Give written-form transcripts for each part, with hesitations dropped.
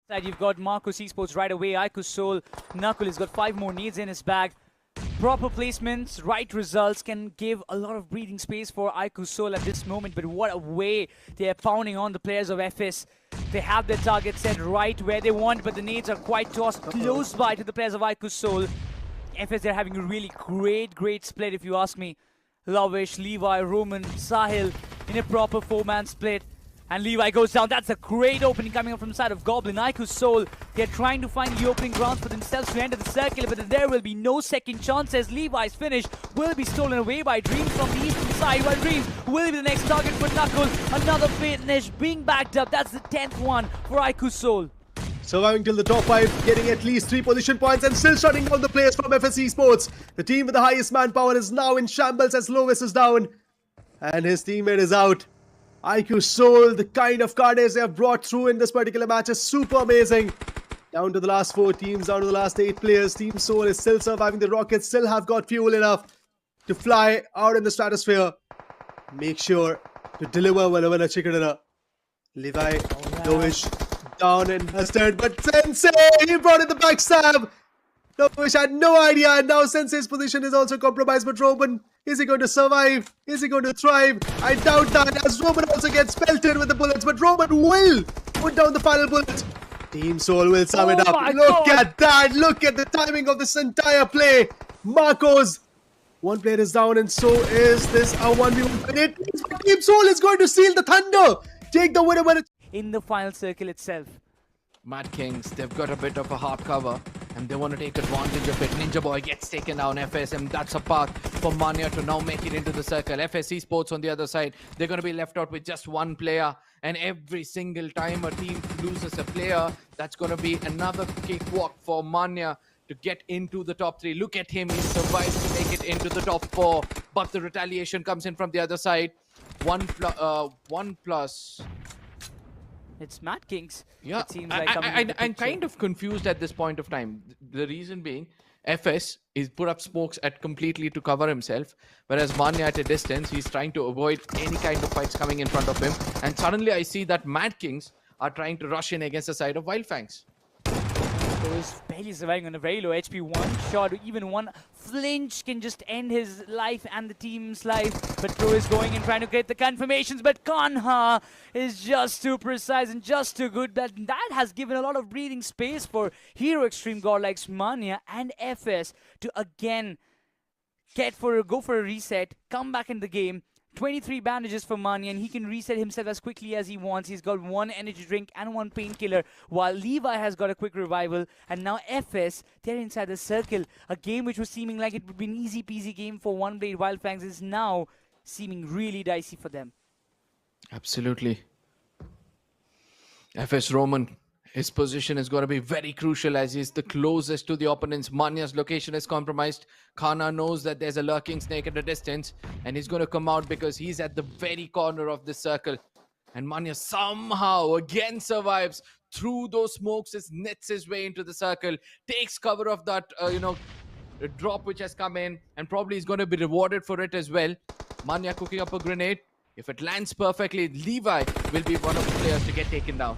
Side, you've got Marcos Esports right away. Aiku Soul, Knuckle has got 5 more nades in his bag. Proper placements, right results can give a lot of breathing space for Aiku Soul at this moment. But what a way they are pounding on the players of FS. They have their target set right where they want, but the nades are quite tossed close by to the players of Aiku Soul. FS, they're having a really great split if you ask me. Lavish, Levi, Roman, Sahil in a proper 4-man split. And Levi goes down. That's a great opening coming up from the side of Goblin. Aiku Soul, they're trying to find the opening grounds for themselves to enter the circle, but there will be no second chances. Levi's finish will be stolen away by Dreams from the eastern side, while Dreams will be the next target for Knuckle. Another finish being backed up. That's the 10th one for Aiku Soul. Surviving till the top 5, getting at least 3 position points and still shutting down the players from FS Esports. The team with the highest manpower is now in shambles as Lovis is down and his teammate is out. Aiku Soul, the kind of carnage they have brought through in this particular match is super amazing. Down to the last 4 teams, down to the last 8 players. Team Soul is still surviving. The Rockets still have got fuel enough to fly out in the stratosphere. Make sure to deliver whenever a chicken dinner. Levi, Lovish, down and dusted, but Sensei, he brought in the backstab. Lovish had no idea, and now Sensei's position is also compromised, but Roman, is he going to survive? Is he going to thrive? I doubt that, as Roman also gets pelted with the bullets, but Roman will put down the final bullet. Team Soul will sum it up. Look at that. Look at the timing of this entire play. Marcos. One player is down, and so is this a 1v1. It means Team Soul is going to seal the thunder. Take the winner in the final circle itself. Mad Kings, they've got a bit of a hard cover and they want to take advantage of it. Ninja Boy gets taken down. FSM, that's a path for Manya to now make it into the circle. FS Esports on the other side, they're going to be left out with just one player, and every single time a team loses a player, that's going to be another cakewalk for Manya to get into the top 3. Look at him, he survives to make it into the top 4, but the retaliation comes in from the other side. One plus. It's Mad Kings. Yeah, it seems like I'm kind of confused at this point of time. The reason being, FS is put up smokes at completely to cover himself, whereas Manya at a distance, he's trying to avoid any kind of fights coming in front of him. And suddenly I see that Mad Kings are trying to rush in against the side of Wildfangs. Is barely surviving on a very low HP. One shot, even one flinch can just end his life and the team's life. But Pro is going and trying to get the confirmations, but Kanha is just too precise and just too good. That has given a lot of breathing space for Hero Extreme godlikes Manya and FS to again go for a reset, come back in the game. 23 bandages for Manya, and he can reset himself as quickly as he wants. He's got 1 energy drink and 1 painkiller, while Levi has got a quick revival. And now FS, they're inside the circle. A game which was seeming like it would be an easy-peasy game for One Blade Wildfangs is now seeming really dicey for them. Absolutely. FS Roman, his position is going to be very crucial as he's the closest to the opponents. Manya's location is compromised. Kana knows that there's a lurking snake at a distance, and he's going to come out because he's at the very corner of this circle. And Manya somehow again survives through those smokes, nets his way into the circle, takes cover of that, drop which has come in, and probably is going to be rewarded for it as well. Manya cooking up a grenade. If it lands perfectly, Levi will be one of the players to get taken down.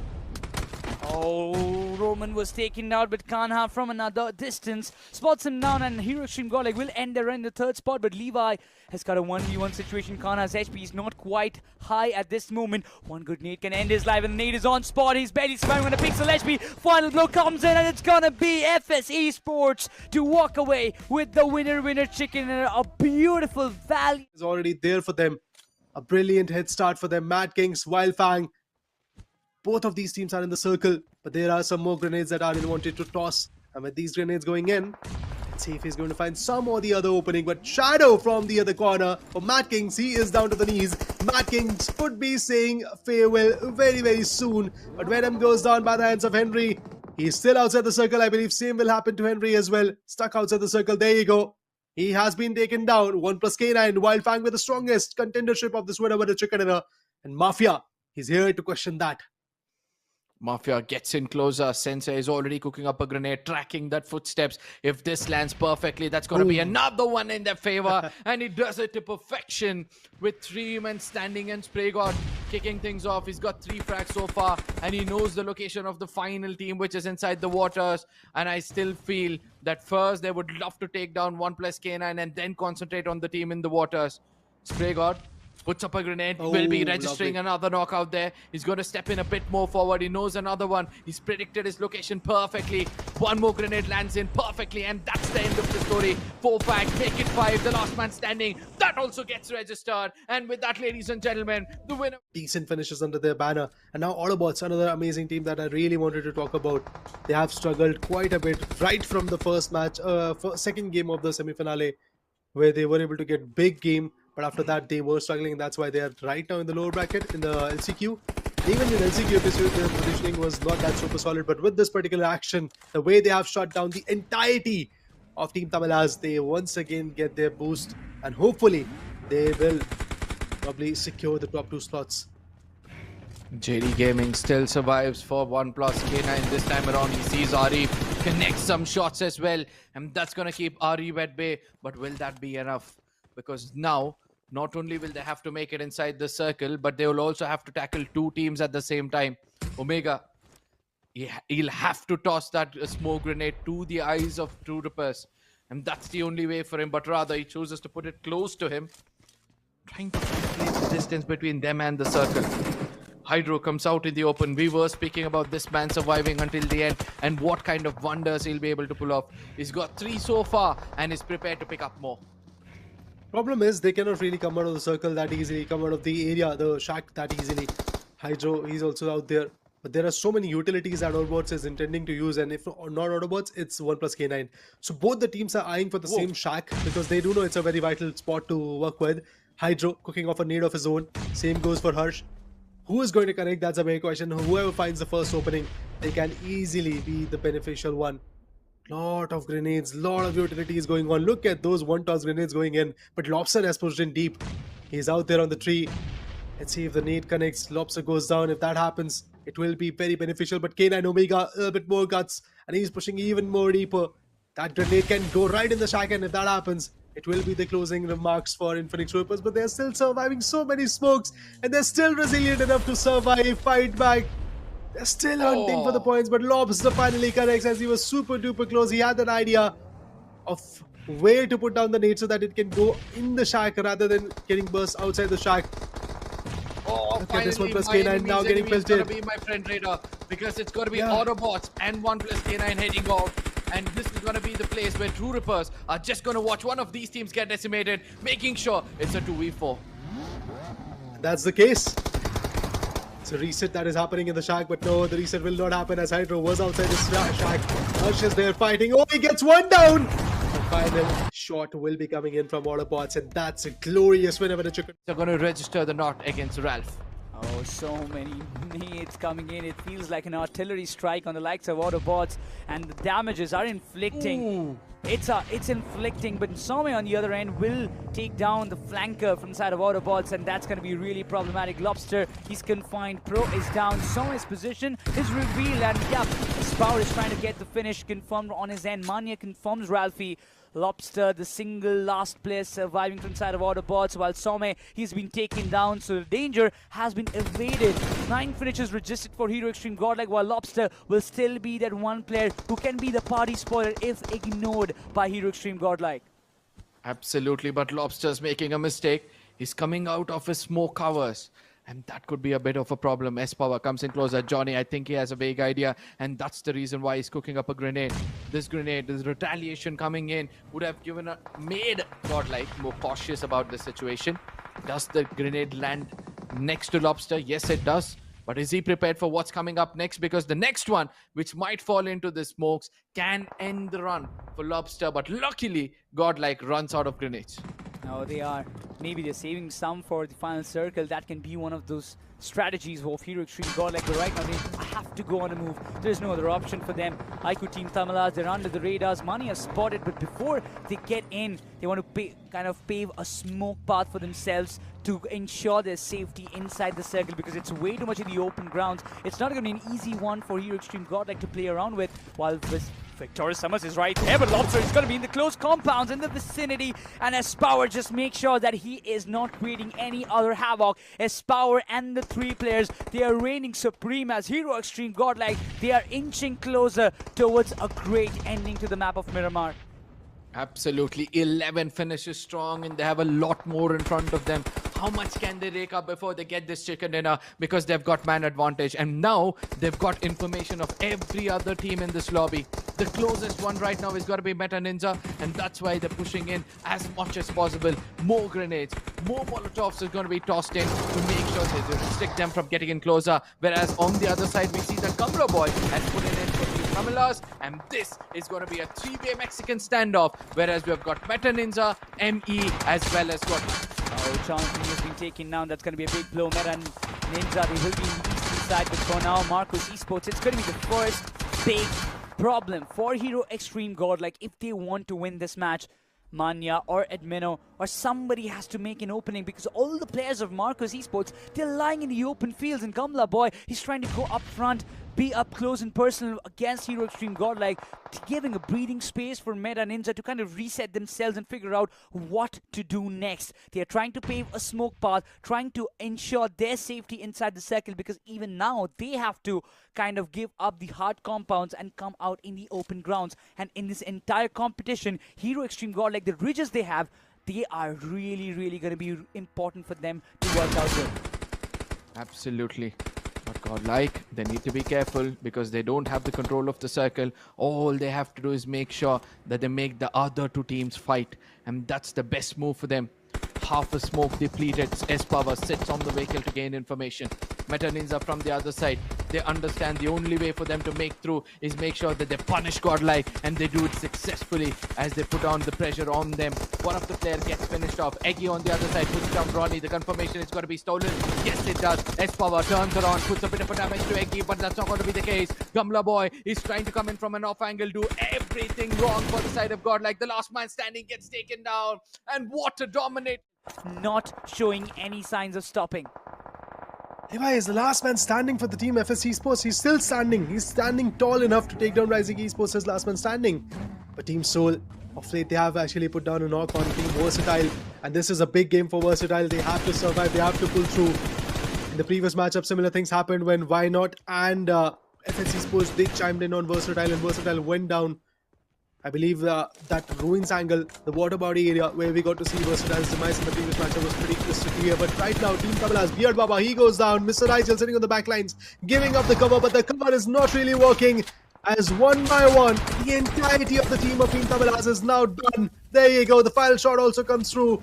Oh, Roman was taken out, but Kanha from another distance spots him down, and Hero Extreme Godlike will end their run in the 3rd spot, but Levi has got a 1v1 situation. Kanha's HP is not quite high at this moment. One good nade can end his life, and the nade is on spot. He's barely surviving on a pixel HP. Final blow comes in, and it's gonna be FS Esports to walk away with the winner chicken and a beautiful value. Is already there for them. A brilliant head start for them. Mad Kings, Wildfang. Both of these teams are in the circle, but there are some more grenades that Aryan wanted to toss. And with these grenades going in, let's see if he's going to find some or the other opening. But Shadow from the other corner for Mad Kings, he is down to the knees. Mad Kings could be saying farewell very soon. But Venom goes down by the hands of Henry. He's still outside the circle. I believe same will happen to Henry as well. Stuck outside the circle. There you go. He has been taken down. 1 plus K9. Wildfang with the strongest contendership of this winner with the chicken dinner. And Mafia, he's here to question that. Mafia gets in closer. Sensei is already cooking up a grenade, tracking that footsteps. If this lands perfectly, that's going to be another one in their favor. And he does it to perfection with 3 men standing and Spray God kicking things off. He's got 3 frags so far, and he knows the location of the final team, which is inside the waters. And I still feel that first they would love to take down 1+K9 and then concentrate on the team in the waters. Spray God puts up a grenade, will be registering another knockout there. He's going to step in a bit more forward. He knows another one. He's predicted his location perfectly. One more grenade lands in perfectly, and that's the end of the story. 4 fag, make it 5. The last man standing. That also gets registered. And with that, ladies and gentlemen, the winner. Decent finishes under their banner. And now Autobots, another amazing team that I really wanted to talk about. They have struggled quite a bit right from the first match, second game of the semi-finale, where they were able to get big game. But after that, they were struggling. That's why they are right now in the lower bracket in the LCQ. Even in LCQ episode, their positioning was not that super solid. But with this particular action, the way they have shut down the entirety of Team Tamilas, they once again get their boost. And hopefully, they will probably secure the top 2 slots. JD Gaming still survives for 1+K9 this time around. He sees Ari connect some shots as well. And that's going to keep Ari at bay. But will that be enough? Because now, not only will they have to make it inside the circle, but they will also have to tackle 2 teams at the same time. Omega, he'll have to toss that smoke grenade to the eyes of True Rippers. And that's the only way for him. But rather, he chooses to put it close to him, trying to calculate the distance between them and the circle. Hydro comes out in the open. We were speaking about this man surviving until the end and what kind of wonders he'll be able to pull off. He's got 3 so far and is prepared to pick up more. Problem is, they cannot really come out of the circle that easily, come out of the area, the shack that easily. Hydro, he's also out there. But there are so many utilities that Autobots is intending to use, and if not Autobots, it's 1+K9. So both the teams are eyeing for the same shack because they do know it's a very vital spot to work with. Hydro cooking off a nade of his own. Same goes for Harsh. Who is going to connect? That's a big question. Whoever finds the first opening, they can easily be the beneficial one. Lot of grenades, lot of utilities going on. Look at those 1-toss grenades going in. But Lobster has pushed in deep. He's out there on the tree. Let's see if the nade connects. Lobster goes down. If that happens, it will be very beneficial. But K9 Omega, a little bit more guts. And he's pushing even more deeper. That grenade can go right in the shack. And if that happens, it will be the closing remarks for Infinix Troopers. But they're still surviving so many smokes. And they're still resilient enough to survive, fight back. They're still hunting for the points, but Lobster finally connects as he was super duper close. He had an idea of where to put down the nade so that it can go in the shack rather than getting burst outside the shack. Oh, look at this 1+K9 now getting pelted. It's going to be my friend Raider because it's going to be Autobots and 1+K9 heading out. And this is going to be the place where True Rippers are just going to watch one of these teams get decimated, making sure it's a 2v4. That's the case. It's a reset that is happening in the shack, but no, the reset will not happen as Hydro was outside the shack. Hush is there fighting. Oh, he gets one down! The final shot will be coming in from Autobots, and that's a glorious win over the Chicken. They're going to register the knot against Ralph. Oh, so many nades coming in. It feels like an artillery strike on the likes of Autobots, and the damages are inflicting. Ooh. It's inflicting, but Some on the other end will take down the flanker from the side of Autobots, and that's going to be really problematic. Lobster, he's confined. Pro is down. Some's position is revealed, and yeah, Spout is trying to get the finish confirmed on his end. Mania confirms Ralphie. Lobster, the single last player surviving from the side of Autobots, while Some, he's been taken down, so the danger has been evaded. 9 finishes registered for Hero Extreme Godlike, while Lobster will still be that one player who can be the party spoiler if ignored by Hero Extreme Godlike. Absolutely, but Lobster's making a mistake. He's coming out of his smoke covers. And that could be a bit of a problem. S-Power comes in closer. Johnny, I think he has a vague idea. And that's the reason why he's cooking up a grenade. This grenade, this retaliation coming in, would have made Godlike more cautious about the situation. Does the grenade land next to Lobster? Yes, it does. But is he prepared for what's coming up next? Because the next one, which might fall into the smokes, can end the run for Lobster. But luckily, Godlike runs out of grenades. No, they are. Maybe they're saving some for the final circle. That can be one of those strategies of Hero Extreme Godlike. But right now, they have to go on a move. There's no other option for them. IQ Team Tamilas, they're under the radars. Mani are spotted, but before they get in, they want to kind of pave a smoke path for themselves to ensure their safety inside the circle, because it's way too much in the open grounds. It's not going to be an easy one for Hero Extreme Godlike to play around with, while Victoria Summers is right there, but Lobster is going to be in the close compounds in the vicinity, and Espower just makes sure that he is not creating any other havoc. Espower and the three players, they are reigning supreme as Hero Extreme Godlike. They are inching closer towards a great ending to the map of Miramar. Absolutely, 11 finishes strong, and they have a lot more in front of them. How much can they rake up before they get this chicken dinner? Because they've got man advantage, and now they've got information of every other team in this lobby. The closest one right now is going to be Meta Ninja, and that's why they're pushing in as much as possible. More grenades, more Molotovs is going to be tossed in to make sure they restrict them from getting in closer. Whereas on the other side, we see that Kamla Boy has put it in for the Kamalas, and this is going to be a three-way Mexican standoff. Whereas we've got Meta Ninja, ME, as well as got... Oh, Johnson has been taken down. That's going to be a big blow. Meta and Ninja, they will be in the eastern side, but for now, Marcos Esports, it's going to be the first big problem for Hero Extreme Godlike if they want to win this match. Manya or Admino or somebody has to make an opening, because all the players of Marcos Esports, they're lying in the open fields, and Kamla Boy, he's trying to go up front, be up close and personal against Hero Extreme Godlike, giving a breathing space for Meta Ninja to kind of reset themselves and figure out what to do next. They are trying to pave a smoke path, trying to ensure their safety inside the circle, because even now they have to kind of give up the hard compounds and come out in the open grounds. And in this entire competition, Hero Extreme Godlike, the ridges they have, they are really going to be important for them to work out with. Absolutely. But Godlike, they need to be careful because they don't have the control of the circle. All they have to do is make sure that they make the other two teams fight. And that's the best move for them. Half a smoke depleted. S-Power sits on the vehicle to gain information. Meta Ninja from the other side, they understand the only way for them to make through is make sure that they punish Godlike, and they do it successfully as they put on the pressure on them. One of the players gets finished off. Eggy on the other side puts down Ronnie. The confirmation is going to be stolen. Yes, it does. S-Power turns around, puts a bit of a damage to Eggy, but that's not going to be the case. Gamla Boy is trying to come in from an off angle, do everything wrong for the side of Godlike. The last man standing gets taken down, and what a dominate. Not showing any signs of stopping. Levi is the last man standing for the team FS Esports. He's still standing. He's standing tall enough to take down Rising Esports as last man standing. But Team Soul, of late, they have actually put down a knock on Team Versatile. And this is a big game for Versatile. They have to survive. They have to pull through. In the previous matchup, similar things happened when Why Not and FS Esports, they chimed in on Versatile, and Versatile went down. I believe that ruins angle, the water body area where we got to see Versatile's demise in the previous matchup was pretty crystal clear. But right now, Team Kamalas, Beard Baba, he goes down. Mr. Rigel sitting on the back lines, giving up the cover, but the cover is not really working. As one by one, the entirety of the team of Team Kamalas is now done. There you go, the final shot also comes through.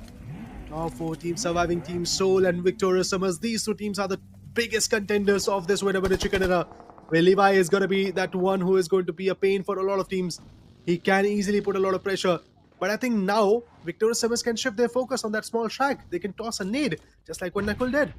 Top 4 teams surviving, Team Soul and Victoria Summers. These two teams are the biggest contenders of this winner with the chicken dinner, where Levi is going to be that one who is going to be a pain for a lot of teams. He can easily put a lot of pressure. But I think now, Victoria Summers can shift their focus on that small track. They can toss a nade, just like what Nakul did.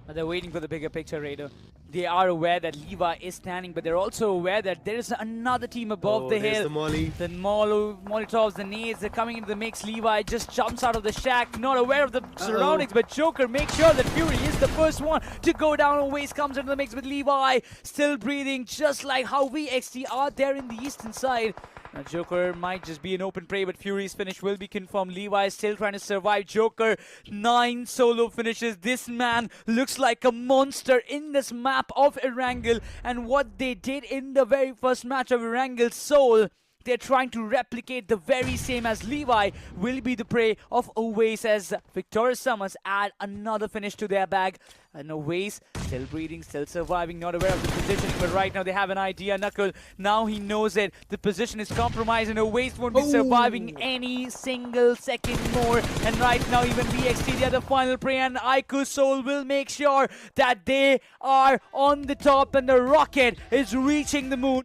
But they're waiting for the bigger picture, Raider. They are aware that Levi is standing, but they're also aware that there is another team above the hill. The Molly. The Molotovs, the nades, they're coming into the mix. Levi just jumps out of the shack, not aware of the surroundings, but Joker makes sure that Fury is the first one to go down. Always comes into the mix with Levi, still breathing, just like how VXT are there in the eastern side. Now Joker might just be an open prey, but Fury's finish will be confirmed. Levi is still trying to survive. Joker, 9 solo finishes. This man looks like a monster in this map of Erangel. And what they did in the very first match of Erangel Soul, they're trying to replicate the very same, as Levi will be the prey of Owace as Victoria Summers add another finish to their bag. And Owace still breathing, still surviving, not aware of the positioning, but right now they have an idea. Knuckle, now he knows it. The position is compromised and Owace won't be surviving any single second more. And right now even VXT, they are the final prey, and Aiku Soul will make sure that they are on the top and the rocket is reaching the moon.